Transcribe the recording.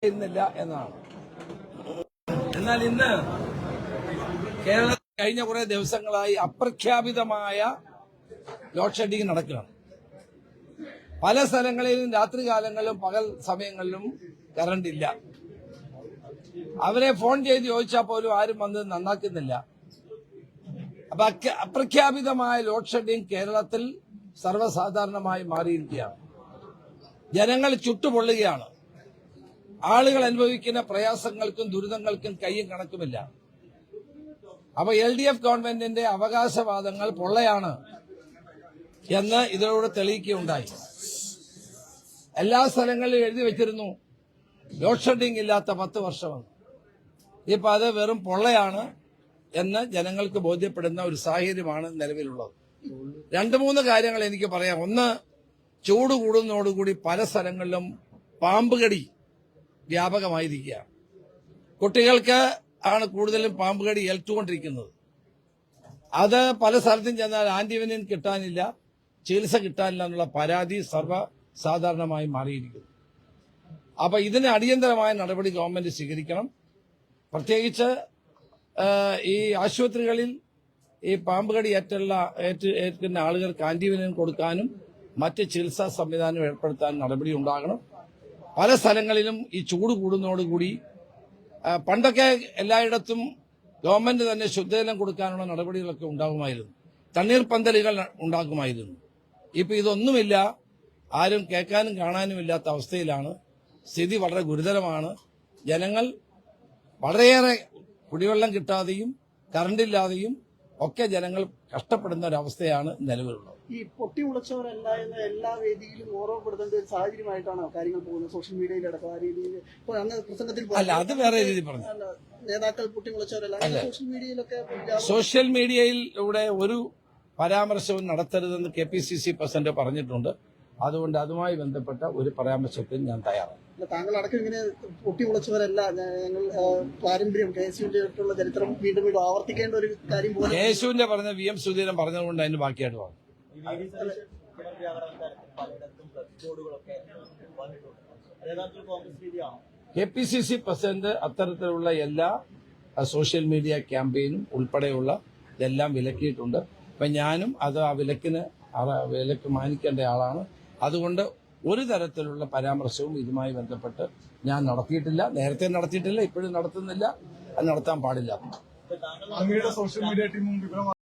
ഇന്നില്ല എന്നാണ്. എന്നാൽ ഇന്ന് കേരളത്തിൽ കഴിഞ്ഞ കുറെ ദിവസങ്ങളായി അപ്രഖ്യാപിതമായ ലോഡ് ഷെഡിംഗ് നടക്കുകയാണ്. പല സ്ഥലങ്ങളിലും രാത്രികാലങ്ങളിലും പകൽ സമയങ്ങളിലും കറണ്ട് ഇല്ല. അവരെ ഫോൺ ചെയ്ത് ചോദിച്ചാൽ പോലും ആരും വന്ന് നന്നാക്കുന്നില്ല. അപ്പൊ അപ്രഖ്യാപിതമായ ലോഡ് ഷെഡിംഗ് കേരളത്തിൽ സർവ്വസാധാരണമായി മാറിയിരിക്കുകയാണ്. ജനങ്ങൾ ചുട്ടുപൊള്ളുകയാണ്. ആളുകൾ അനുഭവിക്കുന്ന പ്രയാസങ്ങൾക്കും ദുരിതങ്ങൾക്കും കയ്യും കണക്കുമില്ല. അപ്പൊ LDF ഗവൺമെന്റിന്റെ അവകാശവാദങ്ങൾ പൊള്ളയാണ് എന്ന് ഇതിലൂടെ തെളിയിക്കുകയുണ്ടായി. എല്ലാ സ്ഥലങ്ങളിലും എഴുതി വെച്ചിരുന്നു ലോഡ് ഷെഡിംഗ് ഇല്ലാത്ത 10 വർഷമെന്ന്. ഇപ്പൊ അത് വെറും പൊള്ളയാണ് എന്ന് ജനങ്ങൾക്ക് ബോധ്യപ്പെടുന്ന ഒരു സാഹചര്യമാണ് നിലവിലുള്ളത്. 2-3 കാര്യങ്ങൾ എനിക്ക് പറയാം. ഒന്ന്, ചൂട് കൂടുന്നതോടുകൂടി പല സ്ഥലങ്ങളിലും പാമ്പുകടി വ്യാപകമായിരിക്കുകയാണ്. കുട്ടികൾക്ക് ആണ് കൂടുതലും പാമ്പുകടി ഏൽത്തുകൊണ്ടിരിക്കുന്നത്. അത് പല സ്ഥലത്തും ചെന്നാൽ ആന്റിവെനിൻ കിട്ടാനില്ല, ചികിത്സ കിട്ടാനില്ല എന്നുള്ള പരാതി സർവ്വസാധാരണമായി മാറിയിരിക്കുന്നു. അപ്പൊ ഇതിന് അടിയന്തരമായ നടപടി ഗവൺമെന്റ് സ്വീകരിക്കണം. പ്രത്യേകിച്ച് ഈ ആശുപത്രികളിൽ ഈ പാമ്പുകടി ഏറ്റുന്ന ആളുകൾക്ക് ആന്റിവെനിൻ കൊടുക്കാനും മറ്റ് ചികിത്സാ സംവിധാനം ഏർപ്പെടുത്താനും നടപടി ഉണ്ടാകണം. പല സ്ഥലങ്ങളിലും ഈ ചൂട് കൂടുന്നതോടുകൂടി പണ്ടൊക്കെ എല്ലായിടത്തും ഗവൺമെന്റ് തന്നെ ശുദ്ധജലം കൊടുക്കാനുള്ള നടപടികളൊക്കെ ഉണ്ടാകുമായിരുന്നു, തണ്ണീർപ്പന്തലുകൾ ഉണ്ടാക്കുമായിരുന്നു. ഇപ്പൊ ഇതൊന്നുമില്ല, ആരും കേൾക്കാനും കാണാനും ഇല്ലാത്ത അവസ്ഥയിലാണ്. സ്ഥിതി വളരെ ഗുരുതരമാണ്. ജനങ്ങൾ വളരെയേറെ കുടിവെള്ളം കിട്ടാതെയും കറണ്ടില്ലാതെയും ഒക്കെ ജനങ്ങൾ കഷ്ടപ്പെടുന്ന ഒരവസ്ഥയാണ് നിലവിലുള്ളത്. ഈ പൊട്ടിമുളച്ചവരല്ല എന്ന് എല്ലാ വേദിയിലും ഓർമ്മപ്പെടുത്തേണ്ട ഒരു സാഹചര്യമായിട്ടാണ് കാര്യങ്ങൾ പോകുന്നത്. സോഷ്യൽ മീഡിയയിലടക്കം ആ രീതിയിൽ പ്രസംഗത്തിൽ അല്ല, അത് വേറെ രീതി പറഞ്ഞു. നേതാക്കൾ പൊട്ടിമുളച്ചവരല്ല സോഷ്യൽ മീഡിയയിലൊക്കെ സോഷ്യൽ മീഡിയയിലൂടെ ഒരു പരാമർശവും നടത്തരുതെന്ന് KPCC പ്രസിഡന്റ് പറഞ്ഞിട്ടുണ്ട്. അതുകൊണ്ട് അതുമായി ബന്ധപ്പെട്ട ഒരു പരാമർശത്തിന് ഞാൻ തയ്യാറാണ്. താങ്കൾ അടക്കം ഇങ്ങനെ പൊട്ടിമുളച്ചവരല്ല, ഞങ്ങൾ പാരമ്പര്യം KSUവിന്റെ ചരിത്രം വീണ്ടും വീണ്ടും ആവർത്തിക്കേണ്ട ഒരു കാര്യം പോലെ KSUവിന്റെ പറഞ്ഞ VM സുധീരൻ പറഞ്ഞതുകൊണ്ട് അതിന് ബാക്കിയായിട്ട് പറഞ്ഞു. KPCC പ്രസിഡന്റ് അത്തരത്തിലുള്ള എല്ലാ സോഷ്യൽ മീഡിയ ക്യാമ്പയിനും ഉൾപ്പെടെയുള്ള ഇതെല്ലാം വിലക്കിയിട്ടുണ്ട്. അപ്പൊ ഞാനും അത് ആ വിലക്ക് മാനിക്കേണ്ട ആളാണ്. അതുകൊണ്ട് ഒരു തരത്തിലുള്ള പരാമർശവും ഇതുമായി ബന്ധപ്പെട്ട് ഞാൻ നടത്തിയിട്ടില്ല. നേരത്തെ നടത്തിയിട്ടില്ല, ഇപ്പോഴും നടത്തുന്നില്ല, അത് നടത്താൻ പാടില്ല. സോഷ്യൽ മീഡിയ ടീമും